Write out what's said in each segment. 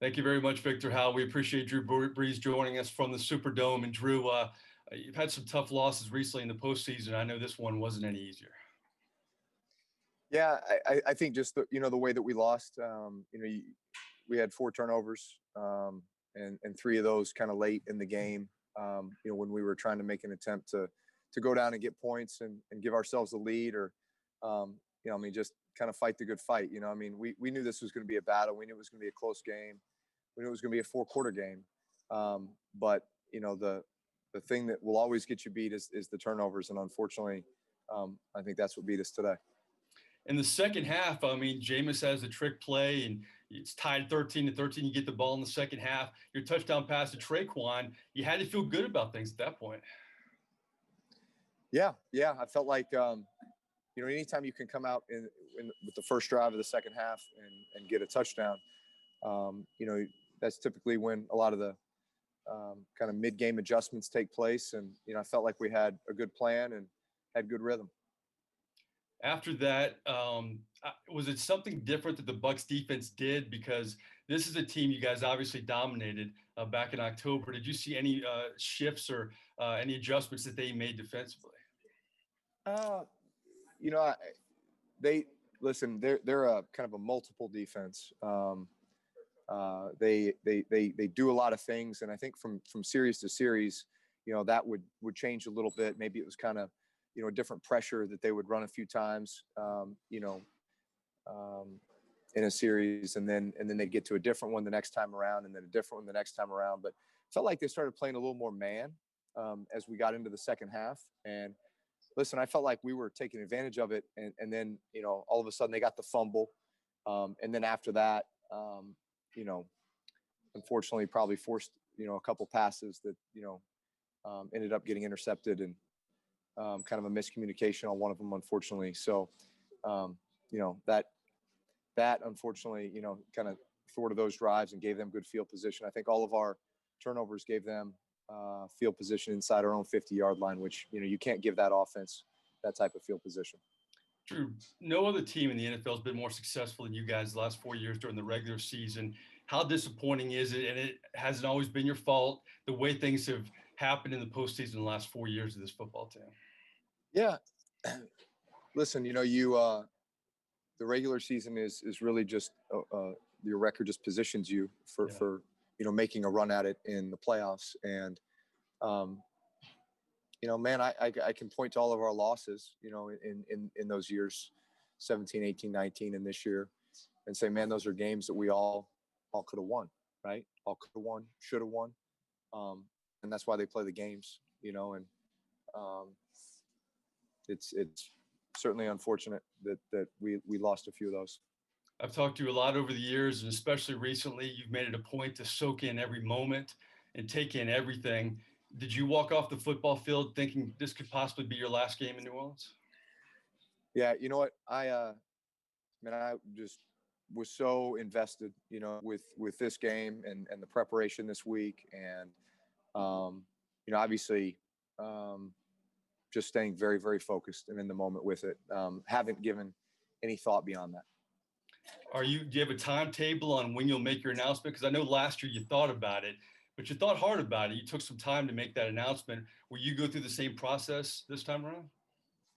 Thank you very much, Victor Howell. We appreciate Drew Brees joining us from the Superdome. And Drew, you've had some tough losses recently in the postseason. I know this one wasn't any easier. Yeah, I think just the way that we lost. We had 4 turnovers, and 3 of those kind of late in the game. When we were trying to make an attempt to go down and get points and give ourselves the lead, or just kind of fight the good fight. We knew this was going to be a battle. We knew it was going to be a close game. We knew it was going to be a 4-quarter game. But the thing that will always get you beat is the turnovers, and unfortunately, I think that's what beat us today. In the second half, Jameis has the trick play, and it's tied 13-13. You get the ball in the second half. Your touchdown pass to Traquan, you had to feel good about things at that point. Yeah. I felt like, anytime you can come out with the first drive of the second half and get a touchdown, that's typically when a lot of the kind of mid-game adjustments take place. And, I felt like we had a good plan and had good rhythm. After that, was it something different that the Bucs defense did? Because this is a team you guys obviously dominated back in October. Did you see any shifts or any adjustments that they made defensively? They're a kind of a multiple defense. They do a lot of things, and I think from series to series, that would change a little bit. Maybe it was kind of a different pressure that they would run a few times, in a series, and then they'd get to a different one the next time around, and then a different one the next time around. But felt like they started playing a little more man as we got into the second half. And listen, I felt like we were taking advantage of it, and then all of a sudden they got the fumble, and then after that, unfortunately, probably forced a couple passes that ended up getting intercepted, and kind of a miscommunication on one of them, unfortunately. So, that unfortunately, kind of thwarted those drives and gave them good field position. I think all of our turnovers gave them field position inside our own 50-yard line, which, you can't give that offense that type of field position. Drew, no other team in the NFL has been more successful than you guys the last 4 years during the regular season. How disappointing is it? And it hasn't always been your fault, the way things have happened in the postseason in the last 4 years of this football team. Yeah. Listen, the regular season is really just your record just positions you for making a run at it in the playoffs. And man, I can point to all of our losses, in those years, 17, 18, 19, and this year, and say, man, those are games that we all could have won, right? All could have won, should have won. And that's why they play the games, and it's certainly unfortunate that we lost a few of those. I've talked to you a lot over the years, and especially recently, you've made it a point to soak in every moment and take in everything. Did you walk off the football field thinking this could possibly be your last game in New Orleans? Yeah, you know what? I just was so invested, with this game and the preparation this week, and obviously, just staying very, very focused and in the moment with it. Haven't given any thought beyond that. Do you have a timetable on when you'll make your announcement? Because I know last year you thought about it, but you thought hard about it. You took some time to make that announcement. Will you go through the same process this time around?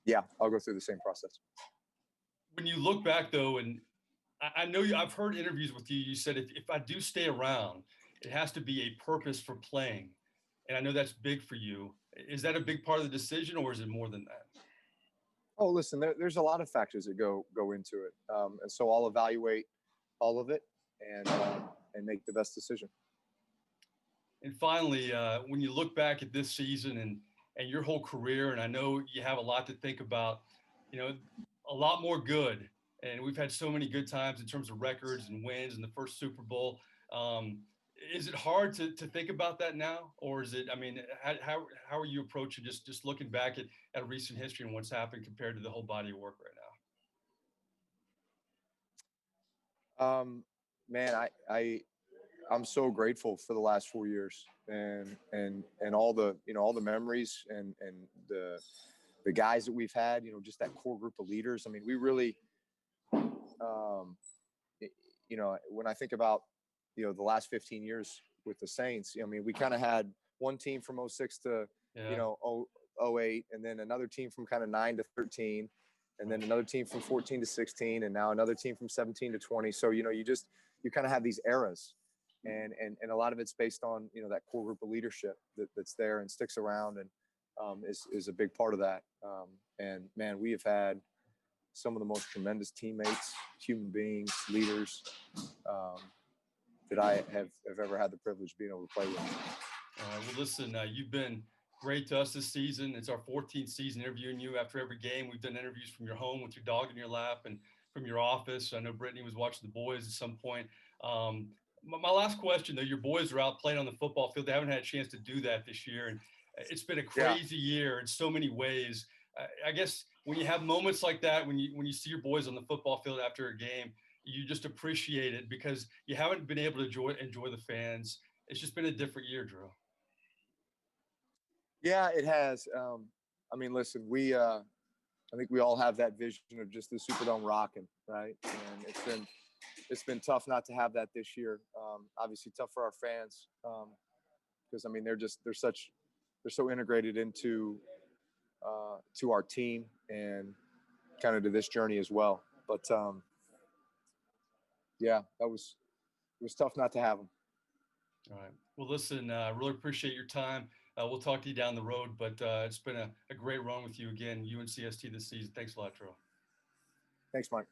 Yeah, I'll go through the same process. When you look back, though, and I know I've heard interviews with you, you said, if I do stay around, it has to be a purpose for playing. And I know that's big for you. Is that a big part of the decision, or is it more than that? Oh, listen, there's a lot of factors that go into it. And so I'll evaluate all of it and make the best decision. And finally, when you look back at this season and your whole career, and I know you have a lot to think about, a lot more good. And we've had so many good times in terms of records and wins and the first Super Bowl. Is it hard to think about that now? Or is it, how are you approaching just looking back at recent history and what's happened compared to the whole body of work right now? Man, I'm so grateful for the last 4 years and all the, all the memories and the guys that we've had, just that core group of leaders. We really, when I think about the last 15 years with the Saints. I mean, we kind of had one team from 06 to, Yeah. 08, and then another team from kind of 9 to 13, and then another team from 14 to 16, and now another team from 17 to 20. So, you kind of have these eras, and a lot of it's based on, that core group of leadership that's there and sticks around, and is a big part of that. And man, we have had some of the most tremendous teammates, human beings, leaders, that I have ever had the privilege of being able to play with. Well, listen, you've been great to us this season. It's our 14th season interviewing you after every game. We've done interviews from your home with your dog in your lap and from your office. I know Brittany was watching the boys at some point. My last question, though, your boys are out playing on the football field. They haven't had a chance to do that this year. And it's been a crazy year in so many ways. I guess when you have moments like that, when you see your boys on the football field after a game, you just appreciate it because you haven't been able to enjoy the fans. It's just been a different year, Drew. Yeah, it has. I mean, listen, I think we all have that vision of just the Superdome rocking, right? And it's been tough not to have that this year. Obviously tough for our fans, because I mean they're so integrated into to our team and kind of to this journey as well. But yeah, it was tough not to have them. All right. Well, listen, really appreciate your time. We'll talk to you down the road, but it's been a great run with you again, UNCST this season. Thanks a lot, Drew. Thanks, Mike.